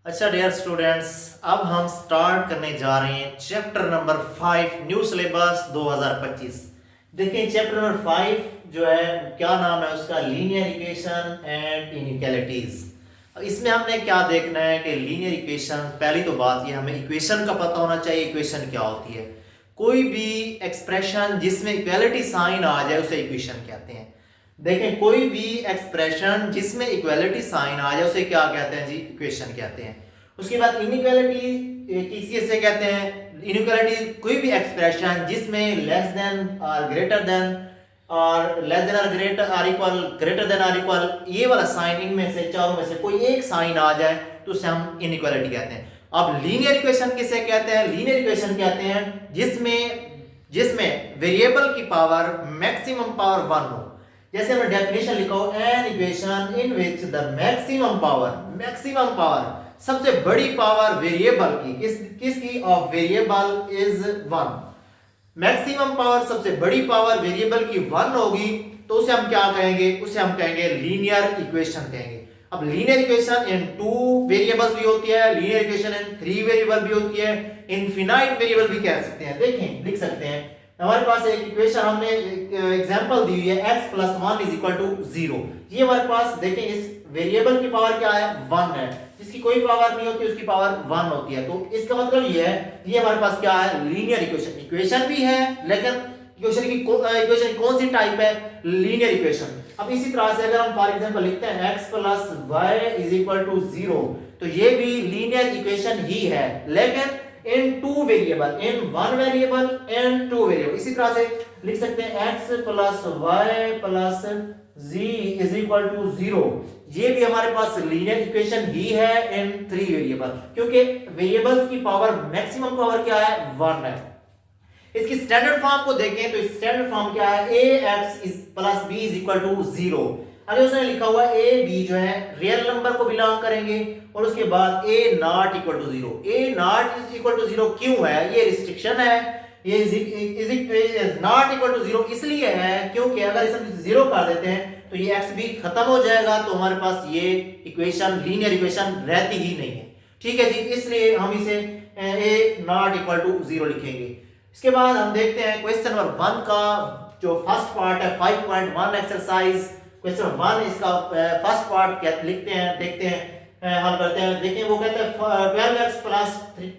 अच्छा dear students, अब हम स्टार्ट करने जा रहे हैं चैप्टर नंबर 5 न्यू सिलेबस 2025। देखिए चैप्टर नंबर 5 जो है क्या नाम है उसका, लीनियर इक्वेशन एंड इनइक्वालिटीज। इसमें हमने क्या देखना है कि लीनियर इक्वेशन, पहली तो बात ये हमें इक्वेशन का पता होना चाहिए। इक्वेशन क्या होती है? कोई भी एक्सप्रेशन जिसमें इक्वालिटी साइन आ जाए उसे इक्वेशन कहते हैं। देखें, कोई भी एक्सप्रेशन जिसमें इक्वालिटी साइन आ जाए उसे क्या कहते हैं जी? इक्वेशन कहते हैं। उसके बाद इनइक्वालिटी किसी से कहते हैं। इनइक्वालिटी कोई भी एक्सप्रेशन जिसमें लेस देन और ग्रेटर देन और लेस देन और ग्रेटर देन और इक्वल, ये वाला साइन, इनमें से चारों में से कोई एक साइन आ जाए तो उसे हम इनइक्वालिटी कहते हैं। अब लीनियर इक्वेशन किसे कहते हैं? लीनियर इक्वेशन कहते हैं जिसमें वेरिएबल की पावर मैक्सिमम पावर 1 हो। जैसे हमने डेफिनेशन लिखा हो, an equation in which the maximum power सबसे बड़ी पावर वेरिएबल की किसकी of variable is 1। Maximum power सबसे बड़ी पावर वेरिएबल की 1 होगी तो उसे हम क्या कहेंगे? उसे हम कहेंगे लीनियर इक्वेशन कहेंगे। अब लीनियर इक्वेशन इन 2 वेरिएबल्स भी होती है, लीनियर इक्वेशन इन 3 वेरिएबल भी होती है, इनफिनाइट वेरिएबल भी कह सकते हैं। देखें, लिख सकते हैं हमारे पास एक इक्वेशन, हमने एक एग्जांपल दी हुई है x + 1 = 0। ये हमारे पास देखें, इस वेरिएबल की पावर क्या है? 1 है। जिसकी कोई पावर नहीं होती उसकी पावर 1 होती है। तो इसका मतलब ये है, ये हमारे पास क्या है? लीनियर इक्वेशन भी है, लेकिन इक्वेशन कौन सी टाइप है? Linear equation. अब इसी तरह से अगर हम फॉर एग्जांपल लिखते हैं x + y = 0, तो ये भी लीनियर इक्वेशन ही है, लेकिन इन 2 variable, in 1 variable and 2 variable. इसी तरह से लिख सकते हैं x + y + z = 0। ये भी हमारे पास लीनियर इक्वेशन ही है इन 3 वेरिएबल, क्योंकि वेरिएबल्स की पावर, मैक्सिमम पावर क्या है? 1 है। इसकी स्टैंडर्ड फॉर्म को देखें तो स्टैंडर्ड फॉर्म क्या है? ax + b = 0। अगर उसने लिखा हुआ a b जो है रियल नंबर को बिलोंग करेंगे, और उसके बाद a ≠ = 0। a ≠ 0 क्यों है? ये रिस्ट्रिक्शन है। ये नॉट इक्वल टू 0 इसलिए है क्योंकि अगर इसे 0 कर देते हैं तो ये x भी खत्म हो जाएगा, तो हमारे पास ये इक्वेशन, लीनियर इक्वेशन रहती ही नहीं है। ठीक है जी, इसलिए हम इसे a ≠ 0 लिखेंगे। इसके बाद हम देखते हैं क्वेश्चन नंबर 1 का जो फर्स्ट पार्ट है, 5.1 एक्सरसाइज क्वेश्चन 1। इसका फर्स्ट पार्ट क्या लिखते हैं, देखते हैं, हल करते हैं। देखिए वो कहते हैं 12x +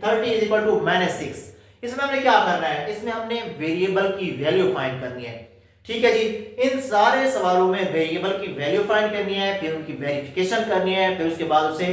30 = -6। इसमें हमने क्या करना है? इसमें हमने वेरिएबल की वैल्यू फाइंड करनी है। ठीक है जी, इन सारे सवालों में वेरिएबल की वैल्यू फाइंड करनी है, फिर उनकी वेरिफिकेशन करनी है, फिर उसके बाद उसे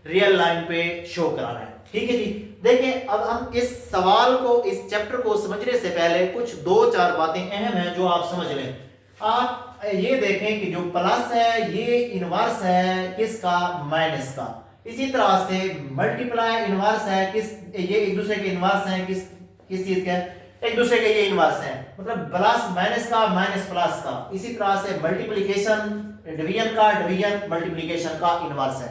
रियल लाइन पे शो कराना है। ठीक है जी, देखें अब हम इस सवाल को, इस चैप्टर को समझने से पहले कुछ 2-4 बातें अहम हैं जो आप समझ लें। आप ये देखें कि जो प्लस है ये इनवर्स है किसका? माइनस का। इसी तरह से मल्टीप्लाई इनवर्स है किस, ये एक दूसरे के इनवर्स हैं किस चीज के? एक दूसरे के ये इनवर्स हैं, मतलब प्लस माइनस का, माइनस प्लस का। इसी तरह से मल्टीप्लिकेशन डिवीजन का, डिवीजन मल्टीप्लिकेशन का इनवर्स है।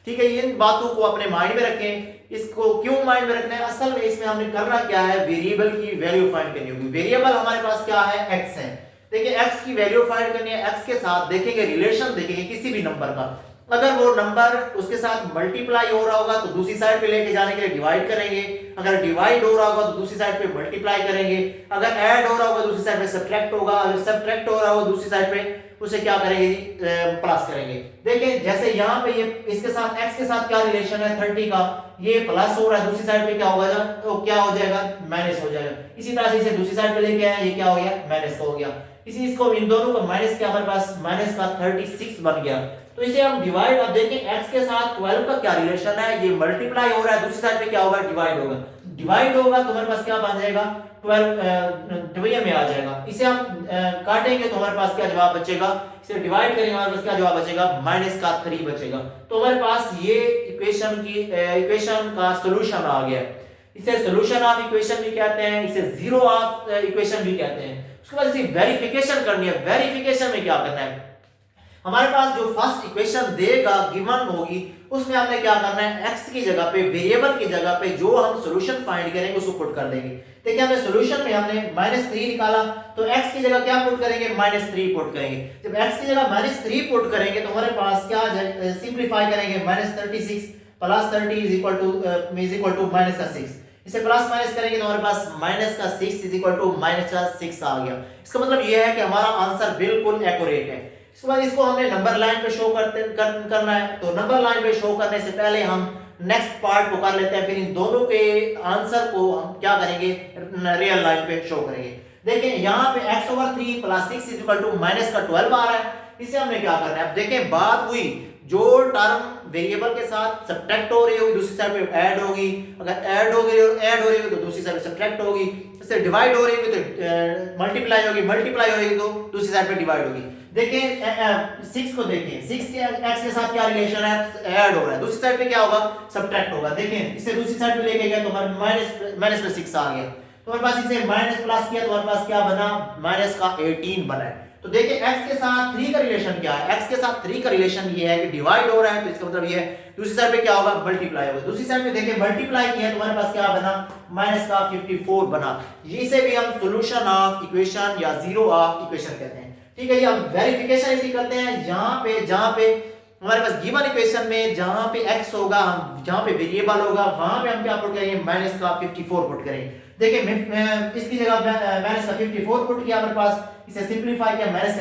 ठीक है, इन बातों को अपने माइंड में रखें। इसको क्यों माइंड में रखना है? असल में इसमें हमने करना क्या है? वेरिएबल की वैल्यू फाइंड करनी होगी। वेरिएबल हमारे पास क्या है? x है। देखिए x की वैल्यू फाइंड करनी है। x के साथ देखेंगे रिलेशन, देखेंगे किसी भी नंबर का, अगर वो नंबर उसके साथ मल्टीप्लाई हो रहा होगा तो दूसरी साइड पे लेके जाने के लिए डिवाइड करेंगे, अगर डिवाइड हो रहा होगा तो दूसरी साइड पे मल्टीप्लाई करेंगे, अगर ऐड हो रहा होगा दूसरी साइड पे सब्ट्रैक्ट होगा, अगर सब्ट्रैक्ट हो रहा होगा दूसरी साइड पे उसे क्या करेंगे? प्लस करेंगे। देखिए जैसे यहाँ पे ये इसके साथ x के साथ क्या रिलेशन है? 30 का, ये प्लस हो रहा है, दूसरी साइड पे क्या होगा? तो क्या हो जाएगा? माइनस हो जाएगा। इसी तरह से इसे दूसरी साइड पे लेके आए, ये क्या हो गया? माइनस का हो गया। इसी इसको इन दोनों को माइनस के हमारे पास माइनस का 36 बन गया। तो इसे हम डिवाइड, अब देखें x के साथ 12 का क्या रिलेशन है? ये मल्टीप्लाई हो रहा है, दूसरी साइड पे क्या होगा? डिवाइड होगा। डिवाइड होगा तो हमारे पास क्या बन जाएगा? 12 डिवीजन में आ जाएगा। इसे हम काटेंगे तो हमारे पास क्या जवाब बचेगा? इसे डिवाइड करेंगे हमारे पास क्या जवाब बचेगा? -3 बचेगा। तो हमारे पास ये इक्वेशन का सॉल्यूशन आ गया। इसे सॉल्यूशन ऑफ इक्वेशन भी कहते हैं, इसे जीरो ऑफ इक्वेशन भी कहते हैं। उसके बाद इसे वेरिफिकेशन करनी है। वेरिफिकेशन में क्या करना है? हमारे पास जो फर्स्ट इक्वेशन देगा, गिवन होगी, उसमें हमने क्या करना है? x की जगह पे, वेरिएबल की जगह पे जो हम सॉल्यूशन फाइंड करेंगे उसको पुट कर देंगे। देखिए हमने सॉल्यूशन में हमने -3 निकाला, तो x की जगह क्या पुट करेंगे? -3 पुट करेंगे। जब x की जगह -3 पुट करेंगे तो हमारे पास क्या सिंपलीफाई करेंगे? -36 plus 30 is equal to minus का 6। इसे प्लस माइनस करेंगे तो हमारे पास माइनस का 6 इज इक्वल टू माइनस का 6 आ गया। इसका मतलब यह है कि हमारा आंसर बिल्कुल एक्यूरेट है। इसके बाद इसको हमने नंबर लाइन पे शो करना है। तो नंबर लाइन पे शो करने से पहले हम नेक्स्ट पार्ट को कर लेते हैं, फिर इन दोनों के आंसर को हम क्या करेंगे, रियल लाइन पे शो करेंगे। देखिए यहाँ पे x over 3 plus 6 is equal to minus का 12 आ रहा है। इसे हमने क्या करना है, अब देखें बात हुई जो टर्म वेरिएबल के साथ सब्ट्रैक्ट हो रही होगी दूसरी साइड पे ऐड होगी, अगर ऐड हो रही होगी तो दूसरी साइड पे सब्ट्रैक्ट होगी, इससे डिवाइड हो रही होगी तो मल्टीप्लाई होगी, मल्टीप्लाई हो रही तो दूसरी साइड पे डिवाइड होगी। देखिए 6 को देखें, 6 के x के साथ क्या रिलेशन है, ऐड हो रहा है, दूसरी साइड पे क्या होगा, सब्ट्रैक्ट होगा। देखें इसे दूसरी साइड पे लेके गया तो हमारे माइनस पे 6 आ गया, तो हमारे पास इसे माइनस प्लस किया तो हमारे पास क्या बना, माइनस का 18 बना है। तो देखिए x के साथ 3 का रिलेशन क्या है, x के साथ 3 का रिलेशन ये है कि डिवाइड हो रहा है, तो इसका मतलब ये है दूसरी साइड पे क्या होगा, मल्टीप्लाई होगा। दूसरी साइड पे देखिए मल्टीप्लाई किया तो हमारे पास क्या बना, माइनस का 54 बना। इसे भी हम सॉल्यूशन ऑफ इक्वेशन या जीरो ऑफ इक्वेशन कहते हैं। ठीक है, ये हम वेरिफिकेशन इसकी करते हैं जहां पे हमारे पास गिवन इक्वेशन में जहां पे x होगा, हम जहां पे वेरिएबल होगा वहां पे हम क्या पुट करेंगे, माइनस का 54 पुट करेंगे। देखिए इसकी जगह माइनस का 54 पुट किया हमारे पास, इसे सिंपलीफाई किया माइनस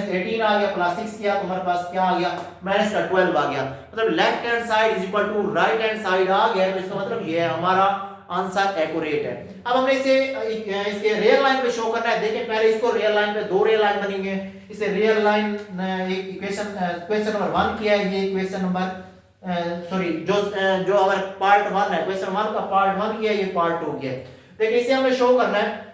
18 आ गया, प्लस 6 किया तो हमारे पास क्या आ गया, माइनस का 12 आ गया। मतलब left hand side is equal to right hand side आ गया, तो इसका मतलब ये है हमारा आंसर एक्यूरेट है। अब हमने इसे इसके रियल लाइन पे शो करना है। देखिए पहले इसको रियल लाइन पे दो रियल लाइन बनेंगे, इसे real line equation question number 1 किया है, ये क्वेश्चन नंबर सॉरी जो हमारा पार्ट 1 है, क्वेश्चन 1 का पार्ट 1 किया, ये पार्ट 2 किया। देखिए इसे हमें शो करना है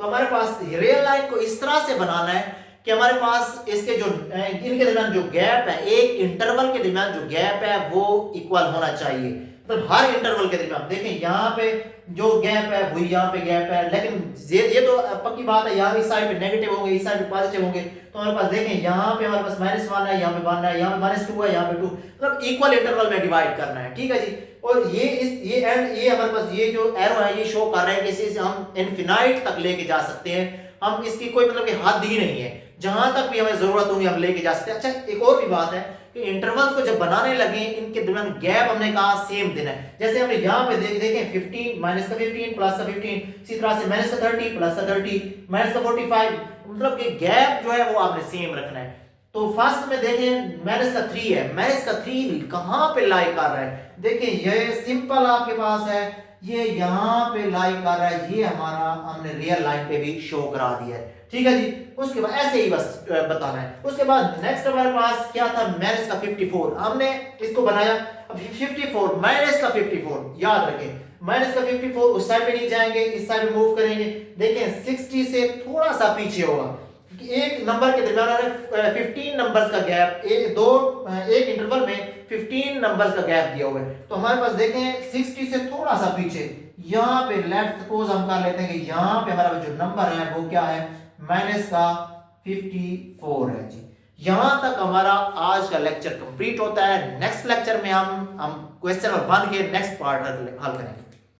तो हमारे पास रियल लाइन को इस तरह से बनाना है कि हमारे पास इसके जो इनके दरमियान जो गैप है, एक इंटरवल के दरमियान जो गैप है वो इक्वल होना चाहिए। मतलब हर इंटरवल के दरमियान देखें यहाँ पे जो गैप है वही यहाँ पे गैप है, लेकिन ये तो पक्की बात है, यहाँ इस साइड पे नेगेटिव होंगे, इस साइड पे पॉजिटिव होंगे। तो हमारे पास देखें यहाँ पे हमारे पास -1 है, यहाँ पे 1 है, यहाँ पे -2 है, यहाँ पे 2, मतलब इक्वल इंटरवल में डिवाइड करना है। ठीक है जी। और ये हमारे पास ये जो एरो है ये शो कर रहा है कि इसे हम इनफिनाइट तक लेके जा सकते हैं। हम इसकी कोई मतलब कि हद ही नहीं है, जहां तक भी हमें जरूरत होगी हम लेके जा सकते हैं। अच्छा एक और भी बात है कि इंटरवल्स को जब बनाने लगे इनके दरमियान गैप हमने कहा सेम देना है। जैसे हमने यहाँ पे देखें 15 माइनस का 15 प्लस का 15, इसी तरह से माइनस का 30 प्लस का 30 माइनस का 45, मतलब कि गैप जो है वो आपने सेम रखना है। तो फर्स्ट में देखें माइनस का 3 है, माइनस का 3 कहां पे लाई कर रहा है, देखिए ये सिंपल आपके पास है, ये यहाँ पे लाई कर रहा है, ये हमारा हमने रियल लाइन पे भी शो करा दिया है। ठीक है जी। उसके बाद ऐसे ही बस बताना है। उसके बाद नेक्स्ट हमारे पास क्या था, माइनस का 54, हमने इसको बनाया। अब 54 माइनस का 54 याद रखें, माइनस का 54 उस साइड पे नहीं जाएंगे, इस साइड पे मूव करेंगे। देखें 60 से थोड़ा सा पीछे होगा, एक नंबर के दरमियान 15 नंबर्स का गैप, एक इंटरवल में 15 नंबर्स का गैप दिया हुआ है। तो हमारे पास देखें 60 से थोड़ा सा पीछे यहाँ पे लेट्स सपोज हम कर लेते हैं कि यहाँ पे हमारा जो नंबर है वो क्या है, माइनस का 54 है जी। यहां तक हमारा आज का लेक्चर कंप्लीट होता है। नेक्स्ट लेक्चर में हम क्वेश्चन नंबर 1 के नेक्स्ट पार्ट हल करेंगे।